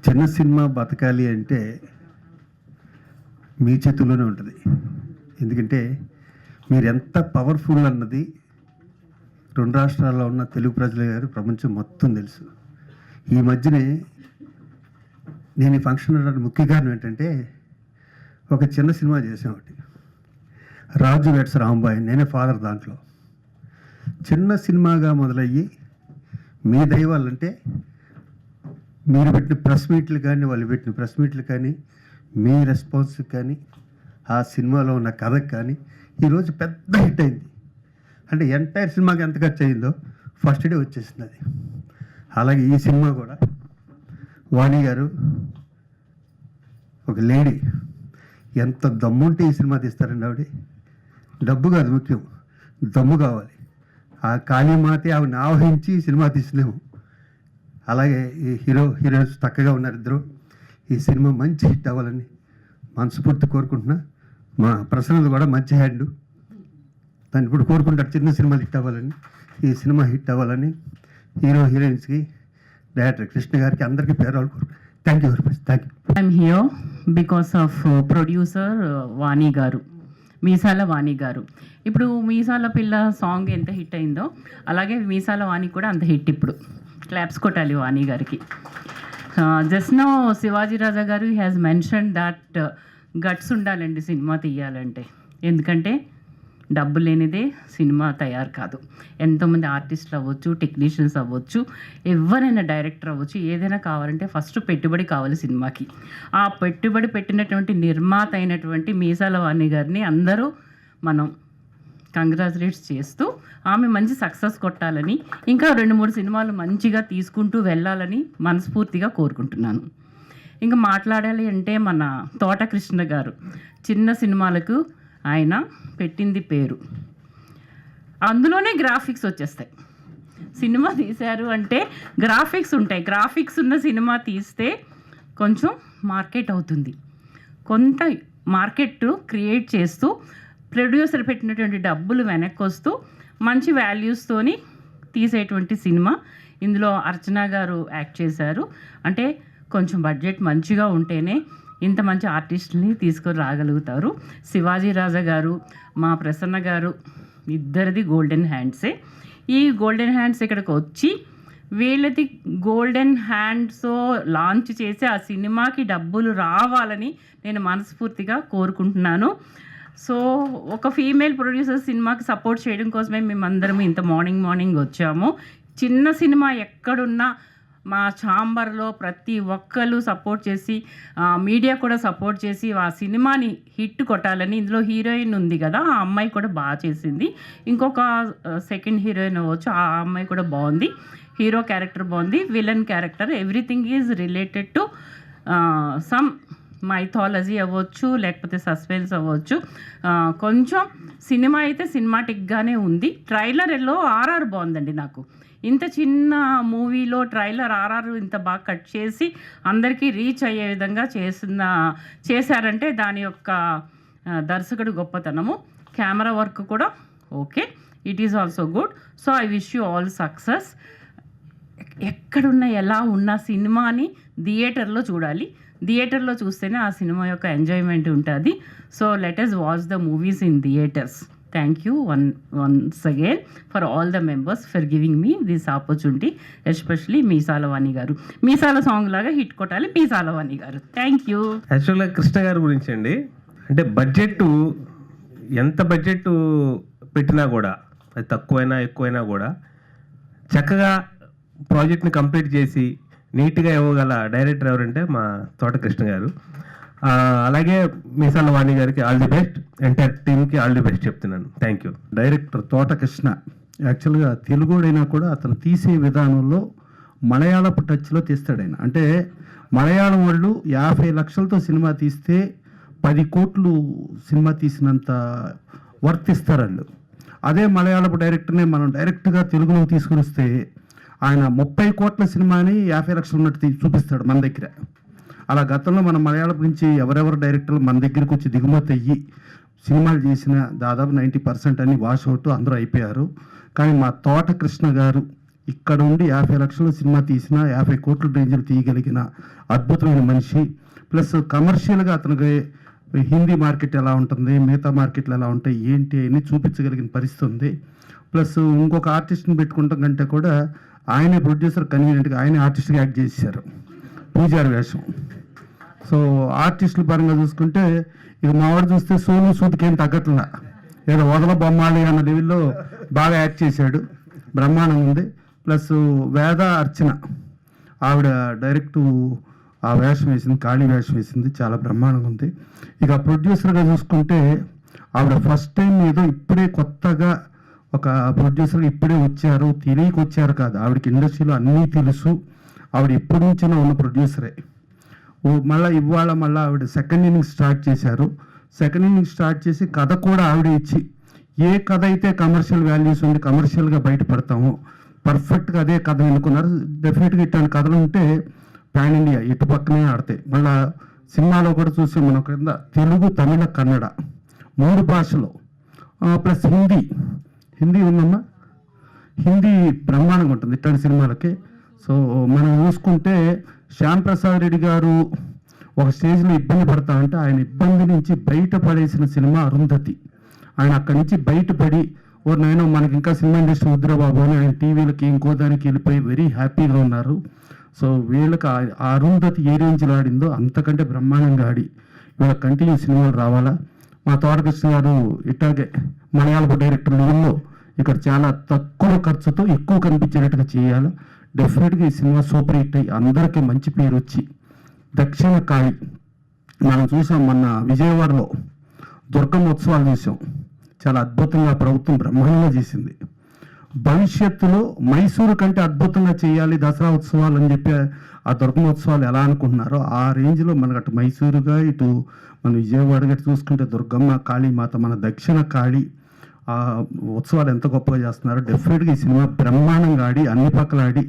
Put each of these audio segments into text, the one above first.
చిన్న సినిమా బతకాలి అంటే మీ చేతుల్లోనే ఉంటుంది. ఎందుకంటే మీరు ఎంత పవర్ఫుల్ అన్నది రెండు రాష్ట్రాల్లో ఉన్న తెలుగు ప్రజలే గారు ప్రపంచం మొత్తం తెలుసు. ఈ మధ్యనే నేను ఈ ఫంక్షన్ ముఖ్య కారణం ఏంటంటే ఒక చిన్న సినిమా చేసాం, ఒకటి రాజు వెట్స్ రాంబాయ్, నేనే ఫాదర్. దాంట్లో చిన్న సినిమాగా మొదలయ్యి మీ దైవాలంటే మీరు పెట్టిన ప్రెస్ మీట్లు కానీ, వాళ్ళు పెట్టిన ప్రెస్ మీట్లు కానీ, మీ రెస్పాన్స్ కానీ, ఆ సినిమాలో ఉన్న కథకు కానీ ఈరోజు పెద్ద హిట్ అయింది. అంటే ఎంటైర్ సినిమాకి ఎంత ఖర్చు అయిందో ఫస్ట్ డే వచ్చేసింది అది. అలాగే ఈ సినిమా కూడా వాణి గారు ఒక లేడీ, ఎంత దమ్ముంటే ఈ సినిమా తీస్తారండి ఆవిడ. డబ్బు కాదు ముఖ్యం, దమ్ము కావాలి. ఆ కాళీమాతే ఆవిడని ఆవహించి ఈ సినిమా తీసినాము. అలాగే ఈ హీరోయిన్స్ చక్కగా ఉన్నారు ఇద్దరు. ఈ సినిమా మంచి హిట్ అవ్వాలని మనస్ఫూర్తి కోరుకుంటున్నా. మా ప్రసన్నది కూడా మంచి హ్యాండ్, దాన్ని ఇప్పుడు కోరుకుంటారు చిన్న సినిమాలు హిట్ అవ్వాలని, ఈ సినిమా హిట్ అవ్వాలని హీరోయిన్స్కి, డైరెక్టర్ కృష్ణ గారికి, అందరికీ పేరు వాళ్ళు. Thank you very much. Thank you. I'm here because of producer Vani garu, Meesala Vani గారు. ఇప్పుడు మీసాల పిల్ల సాంగ్ ఎంత హిట్ అయిందో అలాగే మీసాల వాణి కూడా అంత హిట్. ఇప్పుడు క్లాప్స్ కొట్టాలి వాణి గారికి. జస్ట్ నో శివాజీ రాజా గారు హ్యాస్ మెన్షన్ దట్ గట్స్ ఉండాలండి సినిమా తీయాలంటే. ఎందుకంటే డబ్బు లేనిదే సినిమా తయారు కాదు. ఎంతోమంది ఆర్టిస్టులు అవ్వచ్చు, టెక్నీషియన్స్ అవ్వచ్చు, ఎవరైనా డైరెక్టర్ అవ్వచ్చు, ఏదైనా కావాలంటే ఫస్ట్ పెట్టుబడి కావాలి సినిమాకి. ఆ పెట్టుబడి పెట్టినటువంటి నిర్మాత అయినటువంటి మీసాల వాణి గారిని అందరూ మనం కంగ్రాచులేట్స్ చేస్తూ, ఆమె మంచి సక్సెస్ కొట్టాలని, ఇంకా 2-3 సినిమాలు మంచిగా తీసుకుంటూ వెళ్ళాలని మనస్ఫూర్తిగా కోరుకుంటున్నాను. ఇంకా మాట్లాడాలి అంటే మన తోట కృష్ణ గారు, చిన్న సినిమాలకు ఆయన పెట్టింది పేరు. అందులోనే గ్రాఫిక్స్ వచ్చేస్తాయి. సినిమా తీశారు అంటే గ్రాఫిక్స్ ఉంటాయి. గ్రాఫిక్స్ ఉన్న సినిమా తీస్తే కొంచెం మార్కెట్ అవుతుంది. కొంత మార్కెట్ క్రియేట్ చేస్తూ ప్రొడ్యూసర్ పెట్టినటువంటి డబ్బులు వెనక్కి వస్తూ మంచి వాల్యూస్తోని తీసేటువంటి సినిమా. ఇందులో అర్చన గారు యాక్ట్ చేశారు. అంటే కొంచెం బడ్జెట్ మంచిగా ఉంటేనే ఇంత మంచి ఆర్టిస్టుని తీసుకొని రాగలుగుతారు. శివాజీ రాజా గారు, మా ప్రసన్న గారు, ఇద్దరిది గోల్డెన్ హ్యాండ్సే. ఈ గోల్డెన్ హ్యాండ్స్ ఇక్కడికి వచ్చి వీళ్ళది గోల్డెన్ హ్యాండ్స్ లాంచ్ చేసి ఆ సినిమాకి డబ్బులు రావాలని నేను మనస్ఫూర్తిగా కోరుకుంటున్నాను. సో ఒక ఫీమేల్ ప్రొడ్యూసర్ సినిమాకి సపోర్ట్ చేయడం కోసమే మేమందరం ఇంత మార్నింగ్ వచ్చాము. చిన్న సినిమా ఎక్కడున్నా మా ఛాంబర్లో ప్రతి ఒక్కరు సపోర్ట్ చేసి, మీడియా కూడా సపోర్ట్ చేసి ఆ సినిమాని హిట్ కొట్టాలని. ఇందులో హీరోయిన్ ఉంది కదా, ఆ అమ్మాయి కూడా బాగా చేసింది. ఇంకొక సెకండ్ హీరోయిన్ అవ్వచ్చు, ఆ అమ్మాయి కూడా బాగుంది. హీరో క్యారెక్టర్ బాగుంది, villain character, everything is related to some mythology అవ్వచ్చు, లేకపోతే సస్పెన్స్ అవ్వచ్చు. కొంచెం సినిమా అయితే సినిమాటిక్గానే ఉంది. ట్రైలర్లో ఆర్ఆర్ బాగుందండి. నాకు ఇంత చిన్న మూవీలో ట్రైలర్ ఆర్ఆర్ ఇంత బాగా కట్ చేసి అందరికీ రీచ్ అయ్యే విధంగా చేశారంటే దాని యొక్క దర్శకుడు గొప్పతనము. కెమెరా వర్క్ కూడా okay, it is also good. So I wish you all success. ఎక్కడున్నా ఎలా ఉన్న సినిమాని థియేటర్లో చూడాలి. థియేటర్లో చూస్తేనే ఆ సినిమా యొక్క ఎంజాయ్మెంట్ ఉంటుంది. So let us watch the movies in theatres. Thank you once again for all the members for giving me this opportunity, especially Meesala Vani garu. Meesala song లాగా హిట్ కొట్టాలి మీసాల వాణి గారు. Thank you. యాక్చువల్గా కృష్ణ గారి గురించి అండి, అంటే ఎంత బడ్జెట్ పెట్టినా కూడా, అది తక్కువైనా ఎక్కువైనా కూడా చక్కగా ప్రాజెక్ట్ని కంప్లీట్ చేసి నీట్గా ఇవ్వగల డైరెక్టర్ ఎవరంటే మా తోట కృష్ణ గారు. అలాగే మీసాల వాణి గారికి ఆల్ ది బెస్ట్, ఎంటైర్ టీమ్కి ఆల్ ది బెస్ట్ చెప్తున్నాను. Thank you. డైరెక్టర్ తోట కృష్ణ యాక్చువల్గా తెలుగుడైనా కూడా అతను తీసే విధానంలో మలయాళపు టచ్లో తీస్తాడు ఆయన. అంటే మలయాళం వాళ్ళు 50 లక్షలతో సినిమా తీస్తే 10 కోట్లు సినిమా తీసినంత వర్త్ ఇస్తారు వాళ్ళు. అదే మలయాళపు డైరెక్టర్నే మనం డైరెక్ట్గా తెలుగులో తీసుకుని వస్తే ఆయన 30 కోట్ల సినిమాని 50 లక్షలు ఉన్నట్టు చూపిస్తాడు మన దగ్గర. అలా గతంలో మన మలయాళం నుంచి ఎవరెవరు డైరెక్టర్లు మన దగ్గరికి వచ్చి దిగుమతి అయ్యి సినిమాలు చేసిన దాదాపు 90% అని వాష్ అవుట్ అందరూ అయిపోయారు. కానీ మా తోట కృష్ణ గారు ఇక్కడ ఉండి 50 లక్షల సినిమా తీసిన 50 కోట్ల రేంజ్లు తీయగలిగిన అద్భుతమైన మనిషి. ప్లస్ కమర్షియల్గా అతనికి హిందీ మార్కెట్ ఎలా ఉంటుంది, మిగతా మార్కెట్లు ఎలా ఉంటాయి ఏంటి అని చూపించగలిగిన పరిస్థితి ఉంది. ప్లస్ ఇంకొక ఆర్టిస్ట్ని పెట్టుకుంటాం కంటే కూడా ఆయనే ప్రొడ్యూసర్, కన్వీనియంట్గా ఆయనే ఆర్టిస్ట్గా యాక్ట్ చేశారు పూజారి వేషం. సో ఆర్టిస్టుల పరంగా చూసుకుంటే ఇక మావాడు చూస్తే సోను సూద్కి ఏం తగ్గట్లా, ఏదో వదల బొమ్మాలి అన్న లెవెల్లో బాగా యాక్ట్ చేశాడు, బ్రహ్మాండంగా ఉంది. ప్లస్ వేద అర్చన ఆవిడ డైరెక్టు ఆ వేషం వేసింది, ఖాళీ వేషం వేసింది, చాలా బ్రహ్మాండంగా ఉంది. ఇక ప్రొడ్యూసర్గా చూసుకుంటే ఆవిడ ఫస్ట్ టైం ఏదో ఇప్పుడే కొత్తగా ఒక ప్రొడ్యూసర్గా ఇప్పుడే వచ్చారు, తెలియక వచ్చారు కాదు, ఆవిడకి ఇండస్ట్రీలో అన్నీ తెలుసు, ఆవిడ ఎప్పటి నుంచైనా ఉన్న ప్రొడ్యూసరే. మళ్ళీ ఇవాళ మళ్ళీ ఆవిడ సెకండ్ ఇన్నింగ్స్ స్టార్ట్ చేశారు. సెకండ్ ఇన్నింగ్స్ స్టార్ట్ చేసి కథ కూడా ఆవిడే ఇచ్చి, ఏ కథ అయితే కమర్షియల్ వాల్యూస్ ఉండి కమర్షియల్గా బయటపడతామో పర్ఫెక్ట్గా అదే కథ ఎన్నుకున్నారు. డెఫినెట్గా ఇట్లాంటి కథలు ఉంటే పాన్ ఇండియా ఇటు పక్కనే ఆడతాయి. మళ్ళీ సినిమాలో కూడా చూసి మనం కింద తెలుగు, తమిళ, కన్నడ 3 భాషలో ప్లస్ హిందీ ఉందమ్మా, హిందీ బ్రహ్మాండంగా ఉంటుంది ఇట్లాంటి సినిమాలకి. సో మనం చూసుకుంటే శ్యామ్ ప్రసాద్ రెడ్డి గారు ఒక స్టేజ్లో ఇబ్బంది పడతా ఉంటే ఆయన ఇబ్బంది నుంచి బయటపడేసిన సినిమా అరుంధతి. ఆయన అక్కడి నుంచి బయటపడి నేను మనకి ఇంకా సినిమా ఇండస్ట్రీ వద్దురా బాబు అని ఆయన టీవీలకి ఇంకో దానికి వెళ్ళిపోయి వెరీ హ్యాపీగా ఉన్నారు. సో వీళ్ళకి ఆ అరుంధతి ఏ రేంజ్లో ఆడిందో అంతకంటే బ్రహ్మాండంగా ఆడి వీళ్ళకి కంటిన్యూ సినిమాలు రావాలా. మా తోటకృష్ణ గారు ఇట్లాగే మలయాళపు డైరెక్టర్ లెవెల్లో ఇక్కడ చాలా తక్కువ ఖర్చుతో ఎక్కువ కనిపించేటట్టుగా చేయాలి. డెఫినెట్గా ఈ సినిమా సూపర్ హిట్ అయ్యి అందరికీ మంచి పేరు వచ్చి దక్షిణ కాళి మనం చూసాం, మొన్న విజయవాడలో దుర్గమ్మ ఉత్సవాలు చూసాం, చాలా అద్భుతంగా ప్రభుత్వం బ్రహ్మాండంగా చేసింది. భవిష్యత్తులో మైసూరు కంటే అద్భుతంగా చేయాలి దసరా ఉత్సవాలు అని చెప్పి ఆ దుర్గమ్మ ఉత్సవాలు ఎలా అనుకుంటున్నారో ఆ రేంజ్లో మనకు అటు మైసూరుగా ఇటు మన విజయవాడగా చూసుకుంటే దుర్గమ్మ, కాళీమాత, మన దక్షిణ కాళి ఆ ఉత్సవాలు ఎంత గొప్పగా చేస్తున్నారు. డెఫినెట్గా ఈ సినిమా బ్రహ్మాండంగా ఆడి అన్ని పక్కల ఆడి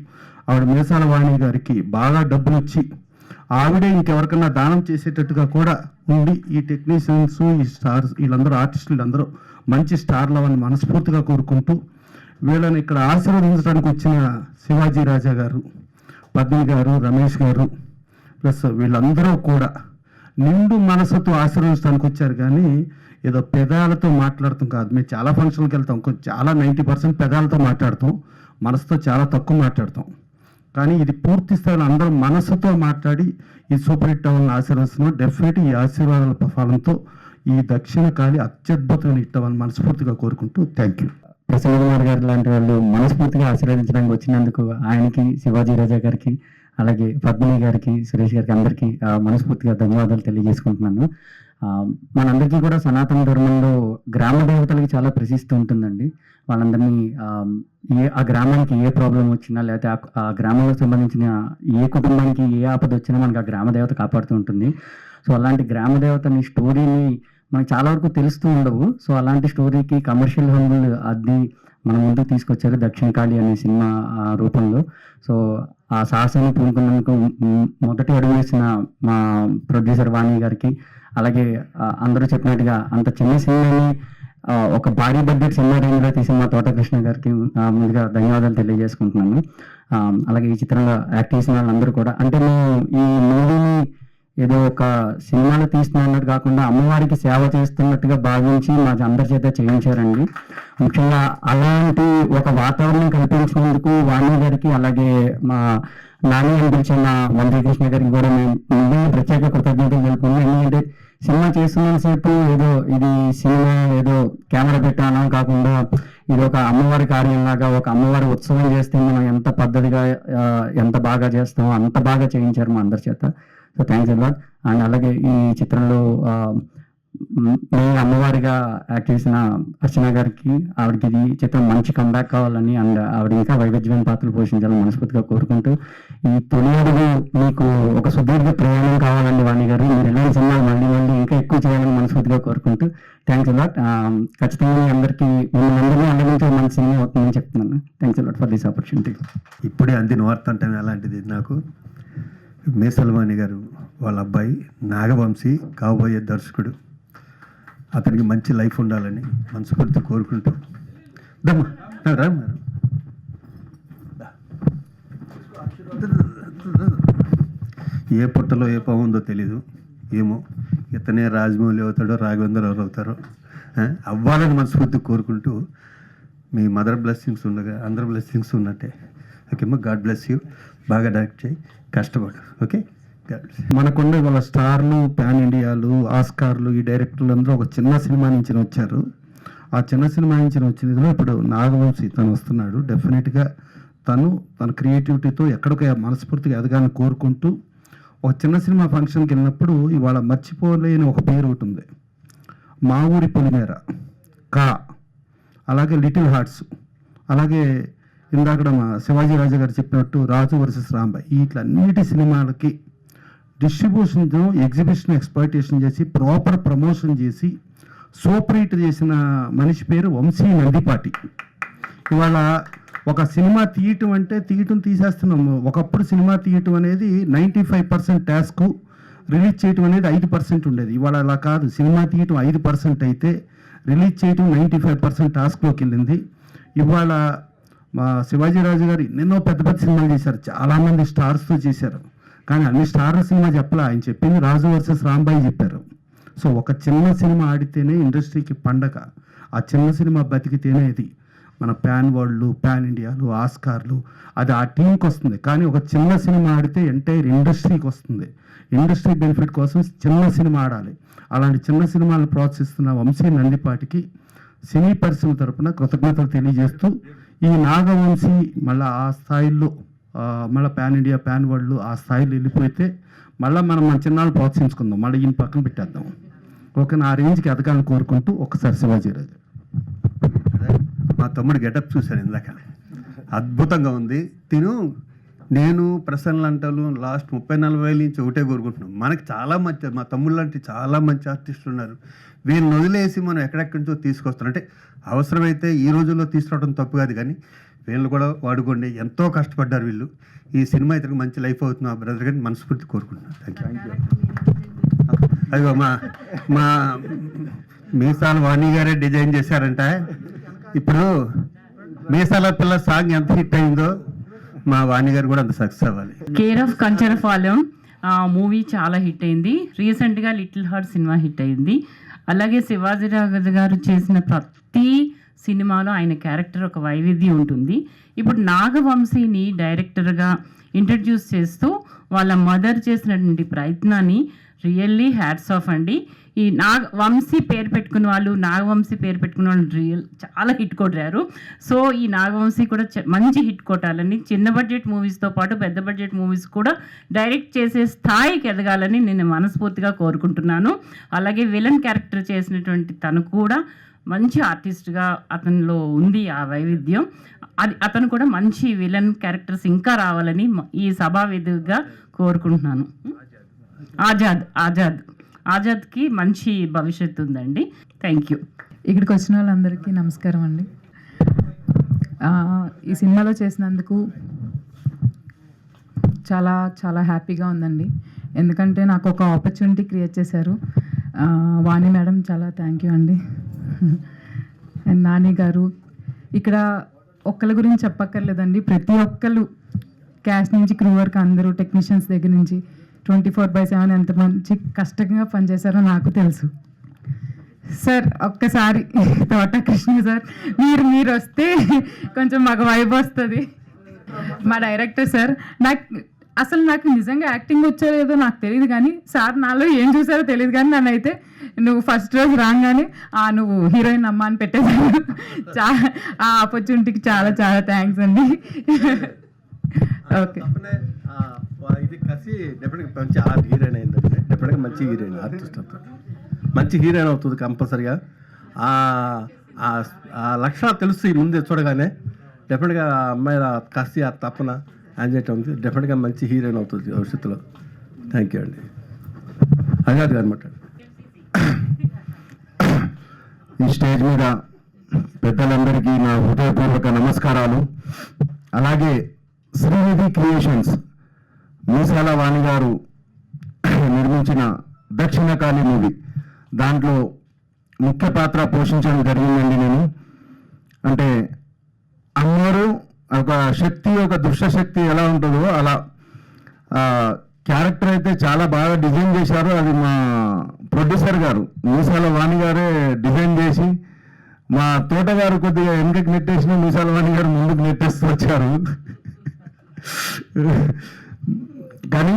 ఆవిడ మీసాల వాణి గారికి బాగా డబ్బులు వచ్చి ఆవిడే ఇంకెవరికన్నా దానం చేసేటట్టుగా కూడా ఉండి ఈ టెక్నీషియన్స్, ఈ స్టార్స్, వీళ్ళందరూ ఆర్టిస్టులు వీళ్ళందరూ మంచి స్టార్లు అవ్వాలని మనస్ఫూర్తిగా కోరుకుంటూ వీళ్ళని ఇక్కడ ఆశీర్వదించడానికి వచ్చిన శివాజీ రాజా గారు, పద్మిని గారు, రమేష్ గారు ప్లస్ వీళ్ళందరూ కూడా నిండు మనసుతో ఆశీర్వదించడానికి వచ్చారు. కానీ ఏదో పెదాలతో మాట్లాడతాం కాదు. మేము చాలా ఫంక్షన్కి వెళ్తాం, చాలా 90% పెదాలతో మాట్లాడతాం, మనసుతో చాలా తక్కువ మాట్లాడతాం. కానీ ఇది పూర్తి స్థాయిలో అందరూ మనసుతో మాట్లాడి ఈ సూపర్ హిట్ అవ్వాలని ఆశీర్వదిస్తున్నాం. డెఫినెట్ ఈ ఆశీర్వాదాల ఫలంతో ఈ దక్షిణ కాళి అత్యద్భుతమైన హిట్ అవ్వాలని మనస్ఫూర్తిగా కోరుకుంటూ థ్యాంక్ యూ. ప్రసన్న కుమార్ గారు లాంటి వాళ్ళు మనస్ఫూర్తిగా ఆశీర్వదించడానికి వచ్చినందుకు ఆయనకి, శివాజీ రాజా గారికి, అలాగే పద్మిని గారికి, సురేష్ గారికి అందరికీ మనస్ఫూర్తిగా ధన్యవాదాలు తెలియజేసుకుంటున్నాను. మనందరికీ కూడా సనాతన ధర్మంలో గ్రామ దేవతలకి చాలా ప్రసిద్ధి ఉంటుందండి. వాళ్ళందరినీ ఆ గ్రామానికి ఏ ప్రాబ్లం వచ్చినా లేకపోతే ఆ గ్రామంలో సంబంధించిన ఏ కుటుంబానికి ఏ ఆపద వచ్చినా మనకి ఆ గ్రామ దేవత కాపాడుతూ ఉంటుంది. సో అలాంటి గ్రామ దేవతని స్టోరీని మనకు చాలా వరకు తెలుస్తూ ఉండవు. సో అలాంటి స్టోరీకి కమర్షియల్ హంగులు అద్ది మన ముందుకు తీసుకొచ్చారు దక్షిణ కాళి అనే సినిమా రూపంలో. సో ఆ సాహసాన్ని పూనుకున్నందుకు మొదటి అడుగు వేసిన మా ప్రొడ్యూసర్ వాణి గారికి, అలాగే అందరూ చెప్పినట్టుగా అంత చిన్న సినిమాని ఒక భారీ బడ్జెట్ సినిమా రేంజ్లో తీసిన మా తోటకృష్ణ గారికి ముందుగా ధన్యవాదాలు తెలియజేసుకుంటున్నాను. అలాగే ఈ చిత్రంలో యాక్ట్ చేసిన వాళ్ళందరూ కూడా, అంటే మేము ఈ మూవీని ఏదో ఒక సినిమాలో తీస్తున్నట్టు కాకుండా అమ్మవారికి సేవ చేస్తున్నట్టుగా భావించి మా అందరి చేత చేయించారండి. ముఖ్యంగా అలాంటి ఒక వాతావరణం కల్పించినందుకు వాణి గారికి, అలాగే మా నాని అనిపించిన మా మంత్రికృష్ణ గారికి కూడా మేము ప్రత్యేక కృతజ్ఞతలు తెలుపుకున్నాం. ఎందుకంటే సినిమా చేస్తున్నంతసేపు ఏదో ఇది సినిమా ఏదో కెమెరా పెట్టానో కాకుండా ఇది ఒక అమ్మవారి కార్యంలాగా, ఒక అమ్మవారి ఉత్సవం చేస్తే మనం ఎంత పద్ధతిగా ఎంత బాగా చేస్తామో అంత బాగా చేయించారు మా అందరి చేత. So thanks a lot. And అలాగే ఈ చిత్రంలో నేను అమ్మవారిగా యాక్ట్ చేసిన అర్చన గారికి, ఆవిడకి ఇది చిత్రం మంచి కంబ్యాక్ కావాలని అండ్ ఆవిడ ఇంకా వైవిధ్యమైన పాత్రలు పోషించాలని మనస్ఫూర్తిగా కోరుకుంటూ, ఈ తొలి అడుగు మీకు ఒక సుదీర్ఘ ప్రయాణం కావాలండి వాణి గారు, మీరు ఇలాంటి సినిమాలు మళ్ళీ ఇంకా ఎక్కువ చేయాలని మనస్ఫూర్తిగా కోరుకుంటూ థ్యాంక్స్ అ లాట్. ఖచ్చితంగా మీ అందరికీ మిమ్మల్ని అందరి నుంచి మంచి సినిమా అవుతుందని చెప్తున్నాను. Thanks a lot for this opportunity. ఇప్పుడే అందిన వార్త అంటే అలాంటిది నాకు మేసల్వాణి గారు వాళ్ళ అబ్బాయి నాగవంశీ కాబోయే దర్శకుడు, అతనికి మంచి లైఫ్ ఉండాలని మనస్ఫూర్తి కోరుకుంటూ దమ్మా రా ఏ పుట్టలో ఏ పాము ఉందో తెలీదు, ఏమో ఇతనే రాజమౌళి అవుతాడో రాఘవేంద్ర ఎవరు అవుతారో అవ్వాలని మనస్ఫూర్తి కోరుకుంటూ, మీ మదర్ బ్లెస్సింగ్స్ ఉండగా అందరి బ్లెస్సింగ్స్ ఉన్నట్టే. ఓకేమ్మా, గాడ్ బ్లెస్ యూ. బాగా డైరెక్ట్ చేయి, కష్టపడు. Okay, God bless. మనకుండే వాళ్ళ స్టార్లు, పాన్ ఇండియాలు, ఆస్కార్లు, ఈ డైరెక్టర్లు అందరూ ఒక చిన్న సినిమా నుంచి వచ్చారు. ఆ చిన్న సినిమా నుంచి వచ్చినదిలో ఇప్పుడు నాగవంశీ తను వస్తున్నాడు. డెఫినెట్గా తన క్రియేటివిటీతో ఎక్కడికి మనస్ఫూర్తిగా ఎదగాలని కోరుకుంటూ, ఒక చిన్న సినిమా ఫంక్షన్కి వెళ్ళినప్పుడు ఇవాళ మర్చిపోలేని ఒక పేరు ఒకటి ఉంది, మా ఊరి పొలిమేర, కా, అలాగే లిటిల్ హార్ట్స్, అలాగే ఇందాక మా శివాజీ రాజా గారు చెప్పినట్టు రాజు వర్సెస్ రాంబాయ్, వీటిలన్నిటి సినిమాలకి డిస్ట్రిబ్యూషన్తో ఎగ్జిబిషన్ ఎక్స్ప్లాయిటేషన్ చేసి ప్రాపర్ ప్రమోషన్ చేసి సూపర్ హిట్ చేసిన మనిషి పేరు వంశీ నందిపాటి. ఇవాళ ఒక సినిమా తీయటం అంటే తీసేస్తున్నాము. ఒకప్పుడు సినిమా తీయటం అనేది 95% టాస్క్, రిలీజ్ చేయటం అనేది 5% ఉండేది. ఇవాళ అలా కాదు, సినిమా తీయటం 5% అయితే రిలీజ్ చేయటం 95% టాస్క్లోకి వెళ్ళింది. ఇవాళ మా శివాజీ రాజు గారు ఎన్నెన్నో పెద్ద పెద్ద సినిమాలు చేశారు, చాలామంది స్టార్స్తో చేశారు. కానీ అన్ని స్టార్ల సినిమా చెప్పలే, ఆయన చెప్పింది రాజు వర్సెస్ రాంబాయి చెప్పారు. సో ఒక చిన్న సినిమా ఆడితేనే ఇండస్ట్రీకి పండగ, ఆ చిన్న సినిమా బతికితేనే ఇది మన ప్యాన్ వరల్డ్లు, ప్యాన్ ఇండియాలు, ఆస్కార్లు, అది ఆ టీంకి వస్తుంది. కానీ ఒక చిన్న సినిమా ఆడితే ఎంటైర్ ఇండస్ట్రీకి వస్తుంది. ఇండస్ట్రీ బెనిఫిట్ కోసం చిన్న సినిమా ఆడాలి. అలాంటి చిన్న సినిమాలను ప్రోత్సహిస్తున్న వంశీ నందిపాటికి సినీ పరిశ్రమ తరపున కృతజ్ఞతలు తెలియజేస్తూ, ఈ నాగవంశీ మళ్ళీ ఆ స్థాయిల్లో మళ్ళీ ప్యాన్ ఇండియా, ప్యాన్ వరల్డ్ ఆ స్థాయిలో వెళ్ళిపోతే మళ్ళీ మన చిన్నాళ్ళు ప్రోత్సహించుకుందాం, మళ్ళీ ఈయన పక్కన పెట్టేద్దాం. ఓకే, నా రేంజ్కి ఎదగాలని కోరుకుంటూ ఒకసారి శివాజీ రాజు. మా తమ్ముడు గెటప్ చూశాను ఇందాక, అద్భుతంగా ఉంది. నేను ప్రసన్న అంటాను లాస్ట్ 30-40 నుంచి ఒకటే కోరుకుంటున్నాం, మనకి చాలా మంచి మా తమ్ముడు లాంటి చాలా మంచి ఆర్టిస్టులు ఉన్నారు. వీళ్ళని వదిలేసి మనం ఎక్కడెక్కడి నుంచో తీసుకొస్తాం అంటే, అవసరమైతే ఈ రోజుల్లో తీసుకురావడం తప్పు కాదు, కానీ వీళ్ళు కూడా వాడుకోండి. ఎంతో కష్టపడ్డారు వీళ్ళు. ఈ సినిమా ఇతనికి మంచి లైఫ్ అవుతుంది ఆ బ్రదర్ గారిని మనస్ఫూర్తి కోరుకుంటున్నాను. Thank you. అదిగో మా మీసాల వాణి గారే డిజైన్ చేశారంట. ఇప్పుడు మీసాల పిల్ల సాంగ్ ఎంత హిట్ అయిందో మా వాణి గారు కూడా అంత సక్సెస్ అవ్వాలి. కేర్ ఆఫ్ కంచరపాలెం మూవీ చాలా హిట్ అయింది. రీసెంట్గా లిటిల్ హార్ట్ సినిమా హిట్ అయింది. అలాగే శివాజీ రాజు గారు చేసిన ప్రతి సినిమాలో ఆయన క్యారెక్టర్ ఒక వైవిధ్యం ఉంటుంది. ఇప్పుడు నాగవంశీని డైరెక్టర్గా ఇంట్రడ్యూస్ చేస్తూ వాళ్ళ మదర్ చేసినటువంటి ప్రయత్నాన్ని రియల్లీ హ్యాట్స్ ఆఫ్ అండి. ఈ వంశీ పేరు పెట్టుకున్న వాళ్ళు, నాగవంశీ పేరు పెట్టుకున్న వాళ్ళు చాలా హిట్ కొట్టారు. సో ఈ నాగవంశీ కూడా మంచి హిట్ కొట్టాలని, చిన్న బడ్జెట్ మూవీస్తో పాటు పెద్ద బడ్జెట్ మూవీస్ కూడా డైరెక్ట్ చేసే స్థాయికి ఎదగాలని నేను మనస్ఫూర్తిగా కోరుకుంటున్నాను. అలాగే విలన్ క్యారెక్టర్ చేసినటువంటి తను కూడా మంచి ఆర్టిస్ట్గా అతనిలో ఉంది ఆ వైవిధ్యం. అతను కూడా మంచి విలన్ క్యారెక్టర్స్ ఇంకా రావాలని ఈ సభా వేదికగా కోరుకుంటున్నాను. ఆజాద్కి మంచి భవిష్యత్తు ఉందండి. Thank you. ఇక్కడికి వచ్చిన వాళ్ళందరికీ నమస్కారం అండి. ఈ సినిమాలో చేసినందుకు చాలా చాలా హ్యాపీగా ఉందండి. ఎందుకంటే నాకు ఒక ఆపర్చునిటీ క్రియేట్ చేశారు. వాణి మేడం చాలా థ్యాంక్ యూ అండి. అండ్ నాని గారు, ఇక్కడ ఒక్కళ్ళ గురించి చెప్పక్కర్లేదండి, ప్రతి ఒక్కళ్ళు క్యాష్ నుంచి క్రూ వరకు అందరూ టెక్నీషియన్స్ దగ్గర నుంచి 24/7 ఎంత మంచి కష్టంగా పనిచేశారో నాకు తెలుసు. సార్ ఒక్కసారి తోట కృష్ణ సార్ మీరు వస్తే కొంచెం మాకు వైబ్ వస్తుంది. మా డైరెక్టర్ సార్, నాకు నిజంగా యాక్టింగ్ వచ్చో లేదో నాకు తెలియదు, కానీ సార్ నాలో ఏం చూసారో తెలియదు, కానీ నన్ను అయితే నువ్వు ఫస్ట్ రోజు రాగానే నువ్వు హీరోయిన్ అమ్మ అని పెట్టేశాను. ఆ ఆపర్చునిటీకి చాలా చాలా థ్యాంక్స్ అండి. ఓకే, ఇది కసి డెఫినెట్గా మంచి ఆర్ట్ హీరోయిన్ అయిందండి. డెఫినెట్గా మంచి హీరోయిన్, ఆర్టిస్ట్ అవుతుంది, మంచి హీరోయిన్ అవుతుంది కంపల్సరిగా. ఆ లక్షణాలు తెలుసు ముందే చూడగానే. డెఫినెట్గా అమ్మాయిల కసి, ఆ తపన యాంజైటీ ఉంది. డెఫినెట్గా మంచి హీరోయిన్ అవుతుంది భవిష్యత్తులో. థ్యాంక్ యూ అండి. ఆజాద్ గారు మాట్లాడు. ఈ స్టేజ్ మీద పెద్దలందరికీ నా హృదయపూర్వక నమస్కారాలు. అలాగే శ్రీనిధి క్రియేషన్స్ మీసాల వాణి గారు నిర్మించిన దక్షిణకాళి మూవీ, దాంట్లో ముఖ్య పాత్ర పోషించడం జరిగిందండి. నేను అంటే అమ్మోరు ఒక శక్తి, ఒక దుష్ట శక్తి ఎలా ఉంటుందో అలా క్యారెక్టర్ అయితే చాలా బాగా డిజైన్ చేశారు. అది మా ప్రొడ్యూసర్ గారు మీసాల వాణి గారే డిజైన్ చేసి, మా తోటగారు కొద్దిగా వెనకకి నెట్టేసిన మీసాల వాణి గారు ముందుకు నెట్టేస్తూ వచ్చారు. కానీ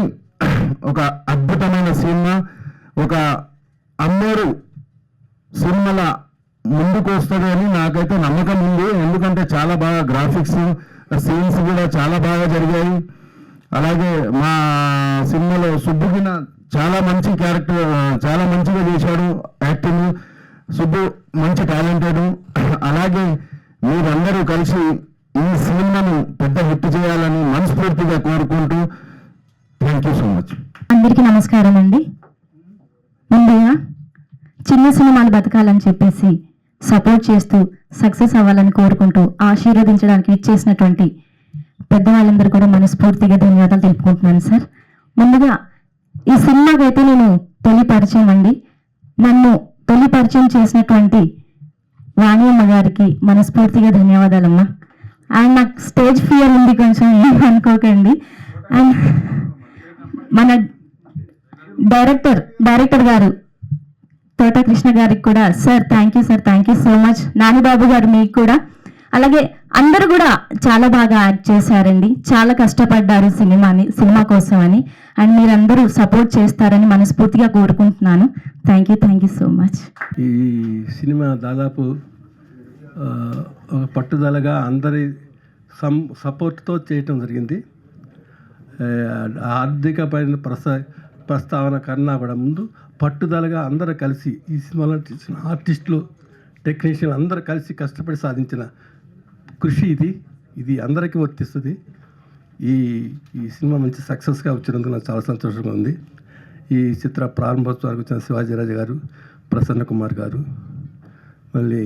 ఒక అద్భుతమైన సినిమా, ఒక అమ్మోరు సినిమాల ముందుకు వస్తుంది అని నాకైతే నమ్మకం ఉంది. ఎందుకంటే చాలా బాగా గ్రాఫిక్స్, సీన్స్ కూడా చాలా బాగా జరిగాయి. అలాగే మా సినిమాలో సుబ్బుగిన చాలా మంచి క్యారెక్టర్, చాలా మంచిగా చేశాడు యాక్టింగ్. సుబ్బు మంచి టాలెంటెడ్. అలాగే మీరందరూ కలిసి ఈ సినిమాను పెద్ద హిట్ చేయాలని మనస్ఫూర్తిగా కోరుకుంటూ థ్యాంక్ యూ సో మచ్. అందరికీ నమస్కారం అండి. ముందుగా చిన్న సినిమాలు బతకాలని చెప్పేసి సపోర్ట్ చేస్తూ సక్సెస్ అవ్వాలని కోరుకుంటూ ఆశీర్వదించడానికి ఇచ్చేసినటువంటి పెద్దవాళ్ళందరూ కూడా మనస్ఫూర్తిగా ధన్యవాదాలు తెలుపుకుంటున్నాను సార్. ముందుగా ఈ సినిమాకైతే నేను తొలి పరిచయం అండి. నన్ను తొలి పరిచయం చేసినటువంటి వాణి అమ్మ గారికి మనస్ఫూర్తిగా ధన్యవాదాలమ్మా. అండ్ నాకు స్టేజ్ ఫియర్ ఉంది, కొంచెం ఏమనుకోకండి. అండ్ మన డైరెక్టర్ గారు తోట కృష్ణ గారికి కూడా sir thank you sir, thank you so much. Nanibabu గారు మీకు కూడా, అలాగే అందరూ కూడా చాలా బాగా యాక్ట్ చేశారండి. చాలా కష్టపడ్డారు సినిమా కోసం అని. అండ్ మీరందరూ సపోర్ట్ చేస్తారని మనస్ఫూర్తిగా కోరుకుంటున్నాను. Thank you so much. ఈ సినిమా దాదాపు ఒక పట్టుదలగా అందరి సపోర్ట్తో చేయటం జరిగింది. ఆర్థికపైన ప్రస్తావన కన్నా కూడా ముందు పట్టుదలగా అందరూ కలిసి ఈ సినిమాలో చేసిన ఆర్టిస్టులు, టెక్నీషియన్ అందరూ కలిసి కష్టపడి సాధించిన కృషి ఇది అందరికీ వర్తిస్తుంది. ఈ సినిమా మంచి సక్సెస్గా వచ్చినందుకు నాకు చాలా సంతోషంగా ఉంది. ఈ చిత్ర ప్రారంభోత్సవానికి వచ్చిన శివాజీరాజు గారు, ప్రసన్న కుమార్ గారు, మళ్ళీ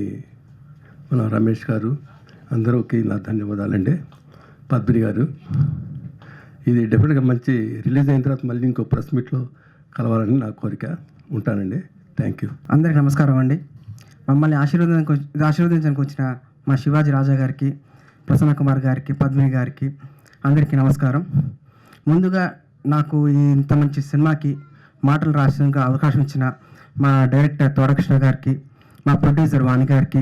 మన రమేష్ గారు, అందరికీ నా ధన్యవాదాలండి. పద్మిని గారు, ఇది డెఫినెట్గా మంచి రిలీజ్ అయిన తర్వాత మళ్ళీ ఇంకో ప్రెస్ మీట్లో కలవాలని నా కోరిక. ఉంటానండి. Thank you. అందరికీ నమస్కారం అండి. మమ్మల్ని ఆశీర్వదించడానికి వచ్చిన మా శివాజీ రాజా గారికి, ప్రసన్న కుమార్ గారికి, పద్మిని గారికి అందరికీ నమస్కారం. ముందుగా నాకు ఇంత మంచి సినిమాకి మాటలు రాసేందుకు అవకాశం ఇచ్చిన మా డైరెక్టర్ తోటకృష్ణ గారికి, మా ప్రొడ్యూసర్ వాణి గారికి,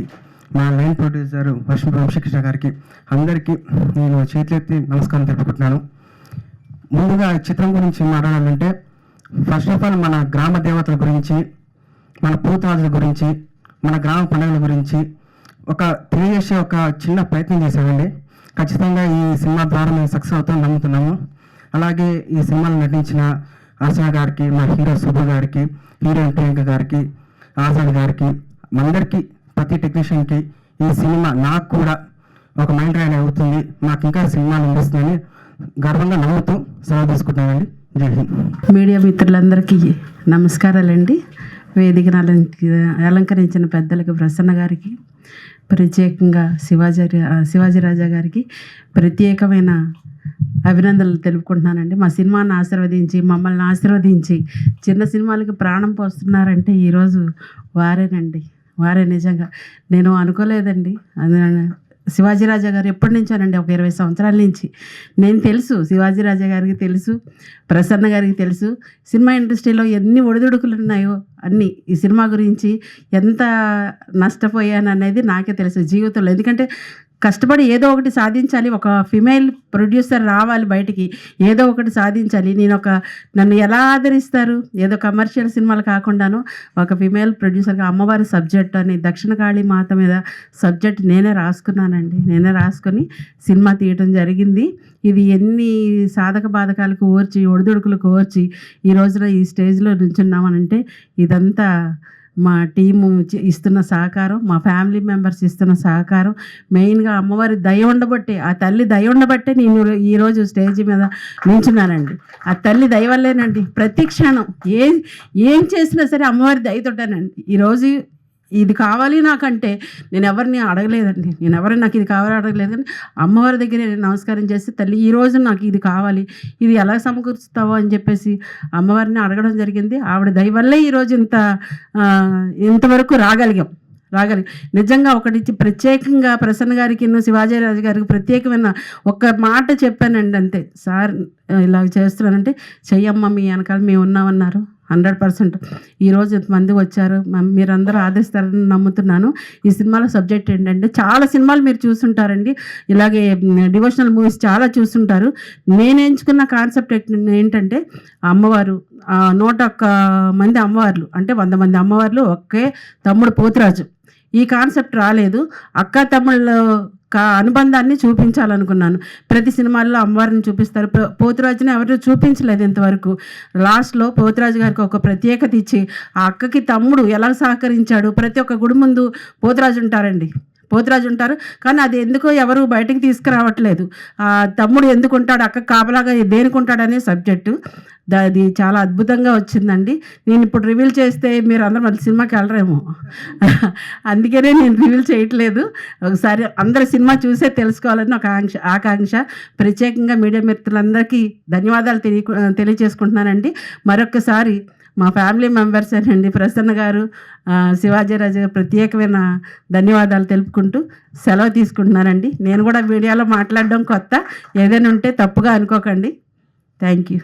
మా లైన్ ప్రొడ్యూసర్ వంశకృష్ణ గారికి అందరికీ నేను చేతులెత్తి నమస్కారం తెలుపుకుంటున్నాను. ముందుగా ఈ చిత్రం గురించి మాట్లాడాలంటే ఫస్ట్ ఆఫ్ ఆల్ మన గ్రామ దేవతల గురించి, మన పూతరాజుల గురించి, మన గ్రామ పండుగల గురించి తెలియజేసే ఒక చిన్న ప్రయత్నం చేశామండి. ఖచ్చితంగా ఈ సినిమా ద్వారా మేము సక్సెస్ అవుతామని నమ్ముతున్నాము. అలాగే ఈ సినిమాలో నటించిన ఆశా గారికి, మా హీరో సుబ్బు గారికి, హీరోయిన్ ప్రియాంక గారికి, ఆజాద్ గారికి, అందరికీ, ప్రతి టెక్నీషియన్కి ఈ సినిమా నాకు కూడా ఒక మైండ్ రైడ్ అవుతుంది, నాకు ఇంకా సినిమాలు అందిస్తుందని గర్వంగా నమ్ముతూ సెలవు తీసుకుంటామండి. జై హింద్. మీడియా మిత్రులందరికీ నమస్కారాలండి. వేదికను అలంకరించిన పెద్దలకి, ప్రసన్న గారికి, ప్రత్యేకంగా శివాజీరాజా గారికి ప్రత్యేకమైన అభినందనలు తెలుపుకుంటున్నానండి. మా సినిమాను ఆశీర్వదించి, మమ్మల్ని ఆశీర్వదించి చిన్న సినిమాలకి ప్రాణం పోస్తున్నారంటే ఈరోజు వారేనండి. వారే నిజంగా నేను అనుకోలేదండి. శివాజీరాజా గారు ఎప్పటి నుంచోనండి, ఒక 20 సంవత్సరాల నుంచి నేను తెలుసు. శివాజీరాజా గారికి తెలుసు, ప్రసన్న గారికి తెలుసు. సినిమా ఇండస్ట్రీలో ఎన్ని ఒడిదుడుకులు ఉన్నాయో అన్నీ, ఈ సినిమా గురించి ఎంత నష్టపోయాను అనేది నాకే తెలుసు జీవితంలో. ఎందుకంటే కష్టపడి ఏదో ఒకటి సాధించాలి, ఒక ఫిమేల్ ప్రొడ్యూసర్ రావాలి బయటికి, ఏదో ఒకటి సాధించాలి. నన్ను ఎలా ఆదరిస్తారు, ఏదో కమర్షియల్ సినిమాలు కాకుండాను ఒక ఫిమేల్ ప్రొడ్యూసర్గా అమ్మవారి సబ్జెక్ట్ అని దక్షిణ కాళీ మాత మీద సబ్జెక్ట్ నేనే రాసుకున్నానండి. నేనే రాసుకొని సినిమా తీయటం జరిగింది. ఇది ఎన్ని సాధక బాధకాలకు ఓర్చి, ఒడిదుడుకులకు ఓర్చి ఈ రోజున ఈ స్టేజ్లో నుంచున్నామనంటే ఇదంతా మా టీము ఇస్తున్న సహకారం, మా ఫ్యామిలీ మెంబర్స్ ఇస్తున్న సహకారం, మెయిన్గా అమ్మవారి దయ ఉండబట్టే, ఆ తల్లి దయ ఉండబట్టే నేను ఈరోజు స్టేజ్ మీద నించున్నానండి. ఆ తల్లి దయ వల్లేనండి. ప్రతి క్షణం ఏం చేసినా సరే అమ్మవారి దయతోటానండి. ఈరోజు ఇది కావాలి నాకంటే నేను ఎవరిని అడగలేదండి. నాకు ఇది కావాలి అడగలేదు. కానీ అమ్మవారి దగ్గర నేను నమస్కారం చేసి, తల్లి ఈరోజు నాకు ఇది కావాలి, ఇది ఎలా సమకూరుస్తావో అని చెప్పేసి అమ్మవారిని అడగడం జరిగింది. ఆవిడ దయ వల్లే ఈరోజు ఇంతవరకు రాగలిగాం. రాగలి నిజంగా ఒకటి ప్రత్యేకంగా ప్రసన్న గారికి శివాజీరాజు గారికి ప్రత్యేకమైన ఒక్క మాట చెప్పానండి అంతే. సార్ ఇలా చేస్తున్నానంటే చెయ్యమ్మ మీ వెనకాల మేము ఉన్నామన్నారు. 100% ఈరోజు మంది వచ్చారు, మీరందరూ ఆదరిస్తారని నమ్ముతున్నాను. ఈ సినిమాలో సబ్జెక్ట్ ఏంటంటే చాలా సినిమాలు మీరు చూస్తుంటారండి, ఇలాగే డివోషనల్ మూవీస్ చాలా చూస్తుంటారు. నేను ఎంచుకున్న కాన్సెప్ట్ ఏంటంటే అమ్మవారు 101 మంది అమ్మవార్లు అంటే 100 మంది అమ్మవార్లు, ఒకే తమ్ముడు పోతురాజు. ఈ కాన్సెప్ట్ రాలేదు. అక్క తమ్ముళ్ళ అనుబంధాన్ని చూపించాలనుకున్నాను. ప్రతి సినిమాల్లో అమ్మవారిని చూపిస్తారు, పోతురాజుని ఎవరు చూపించలేదు ఇంతవరకు. లాస్ట్లో పోతురాజు గారికి ఒక ప్రత్యేకత ఇచ్చి ఆ అక్కకి తమ్ముడు ఎలా సహకరించాడు. ప్రతి ఒక్క గుడి ముందు పోతురాజు ఉంటారు కానీ అది ఎందుకో ఎవరు బయటకు తీసుకురావట్లేదు. ఆ తమ్ముడు ఎందుకు ఉంటాడు, అక్క కాపలాగా దేనికి ఉంటాడనే సబ్జెక్టు. అది చాలా అద్భుతంగా వచ్చిందండి. నేను ఇప్పుడు రివీల్ చేస్తే మీరు అందరూ మళ్ళీ సినిమాకి వెళ్ళరేమో, అందుకనే నేను రివీల్ చేయట్లేదు. ఒకసారి అందరు సినిమా చూసే తెలుసుకోవాలని ఒక ఆకాంక్ష. ప్రత్యేకంగా మీడియా మిత్రులందరికీ ధన్యవాదాలు తెలియజేసుకుంటున్నానండి. మరొక్కసారి మా ఫ్యామిలీ మెంబర్స్ అండి ప్రసన్న గారు, శివాజీరాజు గారు ప్రత్యేకమైన ధన్యవాదాలు తెలుపుకుంటూ సెలవు తీసుకుంటున్నానండి. నేను కూడా మీడియాలో మాట్లాడడం కొత్త, ఏదైనా ఉంటే తప్పుగా అనుకోకండి. Thank you.